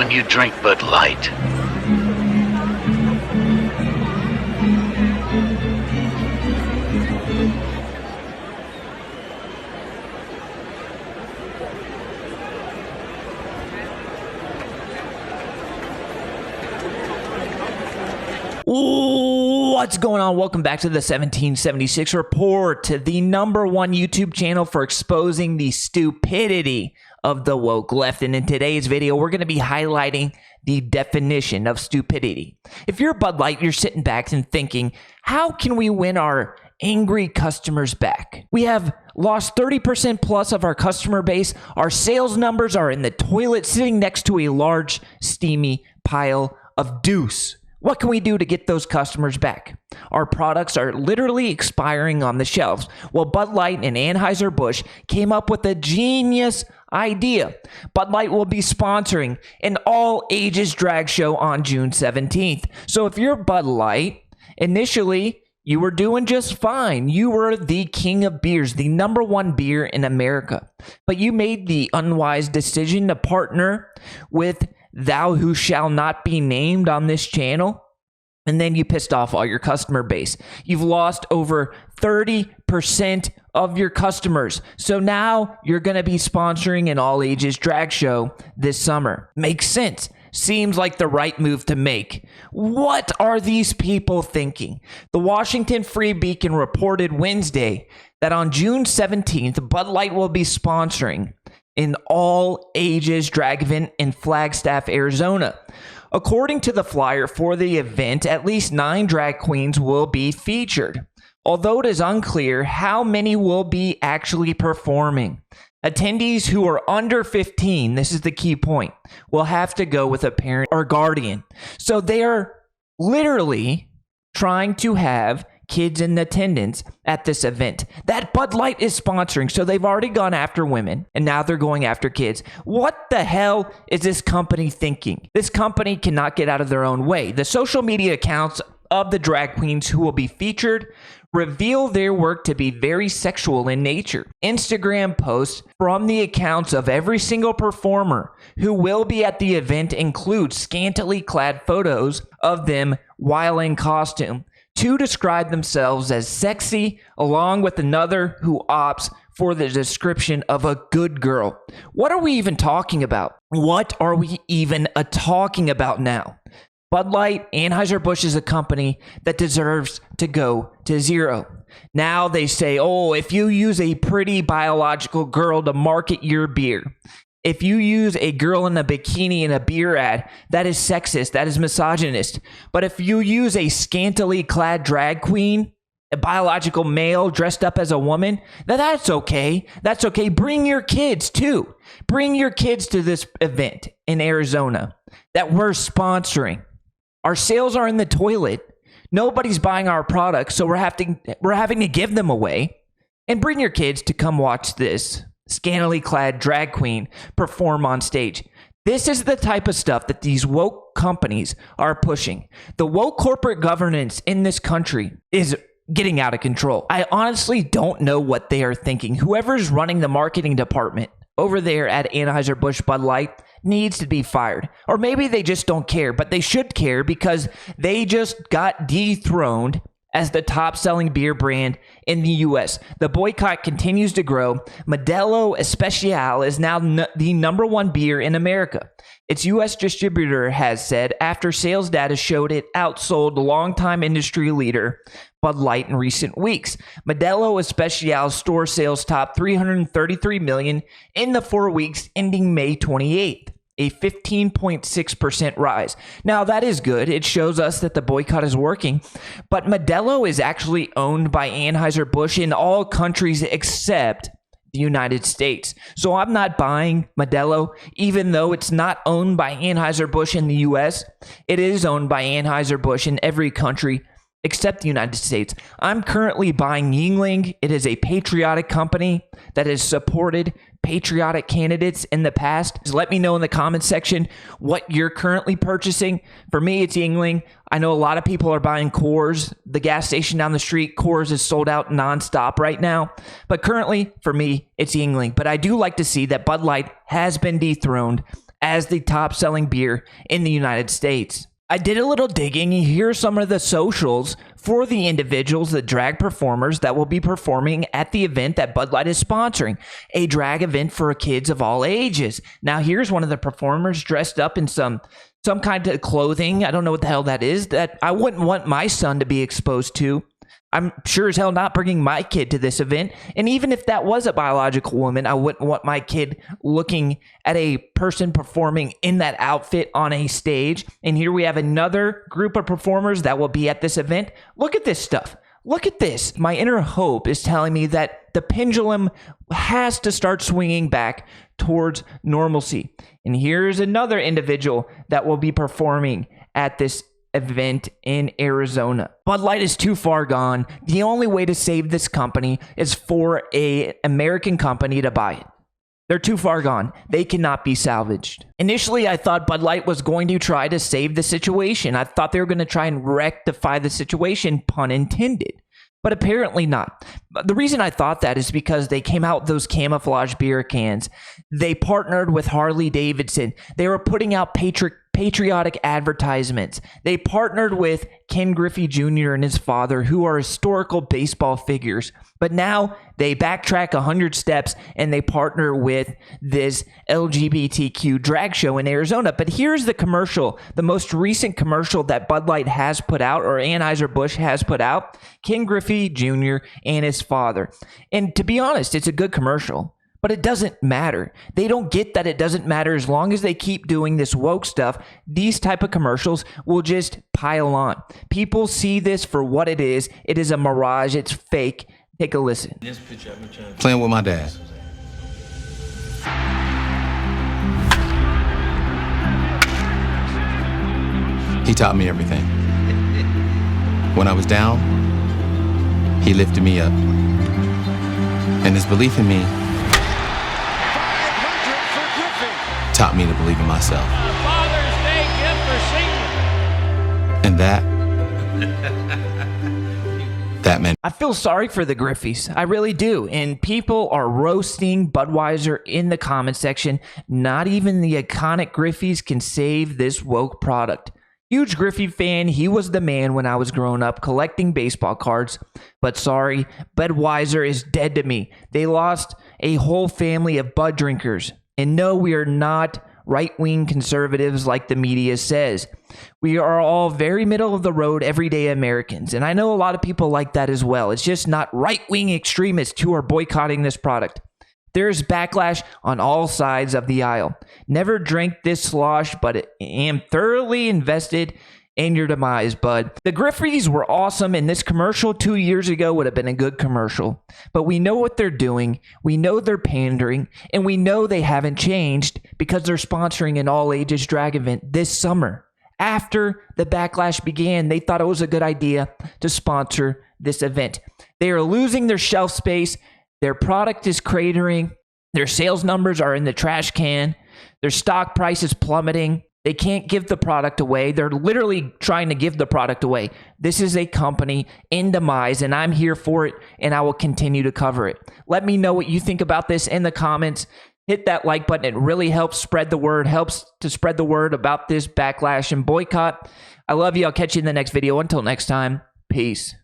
when you drink Bud Light. What's going on? Welcome back to the 1776 Report, the #1 YouTube channel for exposing the stupidity of the woke left. And in today's video, we're going to be highlighting the definition of stupidity. If you're Bud Light, you're sitting back and thinking, how can we win our angry customers back? We have lost 30% plus of our customer base. Our sales numbers are in the toilet, sitting next to a large, steamy pile of deuce. What can we do to get those customers back? Our products are literally expiring on the shelves. Well, Bud Light and Anhueser Busch came up with a genius idea. Bud Light will be sponsoring an all-ages drag show on June 17th. So if you're Bud Light, initially, you were doing just fine. You were the king of beers, the #1 beer in America. But you made the unwise decision to partner with thou who shall not be named on this channel, and then you pissed off all your customer base. You've lost over 30% of your customers. So now you're going to be sponsoring an all-ages drag show this summer. Makes sense. Seems like the right move to make. What are these people thinking? The Washington Free Beacon reported Wednesday that on June 17th, Bud Light will be sponsoring an all-ages drag event in Flagstaff, Arizona. According to the flyer for the event, at least 9 drag queens will be featured, although it is unclear how many will be actually performing. Attendees who are under 15, this is the key point, will have to go with a parent or guardian. So they are literally trying to have kids in attendance at this event that Bud Light is sponsoring. So they've already gone after women, and now they're going after kids. What the hell is this company thinking? This company cannot get out of their own way. The social media accounts of the drag queens who will be featured reveal their work to be very sexual in nature. Instagram posts from the accounts of every single performer who will be at the event include scantily clad photos of them while in costume. 2 describe themselves as sexy, along with another who opts for the description of a good girl. What are we even talking about? What are we even talking about now? Bud Light, Anheuser-Busch is a company that deserves to go to zero. Now they say, oh, if you use a pretty biological girl to market your beer, if you use a girl in a bikini in a beer ad, that is sexist, that is misogynist. But if you use a scantily clad drag queen, a biological male dressed up as a woman, that's okay. That's okay. Bring your kids too. Bring your kids to this event in Arizona that we're sponsoring. Our sales are in the toilet. Nobody's buying our products, so we're having to give them away. And bring your kids to come watch this scantily clad drag queen perform on stage. This is the type of stuff that these woke companies are pushing. The woke corporate governance in this country is getting out of control. I honestly don't know what they are thinking. Whoever's running the marketing department over there at Anheuser Busch Bud Light needs to be fired. Or maybe they just don't care, but they should care because they just got dethroned as the top-selling beer brand in the U.S. The boycott continues to grow. Modelo Especial is now the #1 beer in America. Its U.S. distributor has said after sales data showed it outsold longtime industry leader Bud Light in recent weeks. Modelo Especial's store sales topped $333 million in the 4 weeks ending May 28th. A 15.6% rise. Now, that is good. It shows us that the boycott is working. But Modelo is actually owned by Anheuser-Busch in all countries except the United States. So I'm not buying Modelo, even though it's not owned by Anheuser-Busch in the U.S. It is owned by Anheuser-Busch in every country except the United States. I'm currently buying Yuengling. It is a patriotic company that has supported patriotic candidates in the past. Just let me know in the comments section what you're currently purchasing. For me, it's Yuengling. I know a lot of people are buying Coors. The gas station down the street, Coors, is sold out nonstop right now. But currently, for me, it's Yuengling. But I do like to see that Bud Light has been dethroned as the top selling beer in the United States. I did a little digging. Here are some of the socials for the individuals, the drag performers that will be performing at the event that Bud Light is sponsoring, a drag event for kids of all ages. Now, here's one of the performers dressed up in some kind of clothing. I don't know what the hell that is, that I wouldn't want my son to be exposed to. I'm sure as hell not bringing my kid to this event. And even if that was a biological woman, I wouldn't want my kid looking at a person performing in that outfit on a stage. And here we have another group of performers that will be at this event. Look at this stuff. Look at this. My inner hope is telling me that the pendulum has to start swinging back towards normalcy. And here's another individual that will be performing at this event in Arizona. Bud Light is too far gone. The only way to save this company is for an American company to buy it. They're too far gone. They cannot be salvaged. Initially, I thought Bud Light was going to try to save the situation. I thought they were going to try and rectify the situation, pun intended. But apparently not. The reason I thought that is because they came out with those camouflage beer cans. They partnered with Harley Davidson. They were putting out patriotic advertisements. They partnered with Ken Griffey Jr. and his father, who are historical baseball figures. But now they backtrack 100 steps and they partner with this LGBTQ drag show in Arizona. But here's the commercial, the most recent commercial that Bud Light has put out, or Anhueser Busch has put out, Ken Griffey Jr. and his father. And to be honest, it's a good commercial. But it doesn't matter. They don't get that it doesn't matter. As long as they keep doing this woke stuff, these type of commercials will just pile on. People see this for what it is. It is a mirage. It's fake. Take a listen. Playing with my dad. He taught me everything. When I was down, he lifted me up. And his belief in me taught me to believe in myself. Father's Day gift for senior. And that meant I feel sorry for the Griffies. I really do. And people are roasting Budweiser in the comment section. Not even the iconic Griffies can save this woke product. Huge Griffey fan. He was the man when I was growing up collecting baseball cards. But sorry, Budweiser is dead to me. They lost a whole family of Bud drinkers. And no, we are not right-wing conservatives like the media says. We are all very middle of the road, everyday Americans. And I know a lot of people like that as well. It's just not right-wing extremists who are boycotting this product. There's backlash on all sides of the aisle. Never drank this slosh, but am thoroughly invested in your demise, Bud. The Griffies were awesome, and this commercial 2 years ago would have been a good commercial. But we know what they're doing, we know they're pandering, and we know they haven't changed because they're sponsoring an all-ages drag event this summer. After the backlash began, they thought it was a good idea to sponsor this event. They are losing their shelf space, their product is cratering, their sales numbers are in the trash can, their stock price is plummeting. They can't give the product away. They're literally trying to give the product away. This is a company in demise, and I'm here for it, and I will continue to cover it. Let me know what you think about this in the comments. Hit that like button. It really helps spread the word, helps to spread the word about this backlash and boycott. I love you. I'll catch you in the next video. Until next time, peace.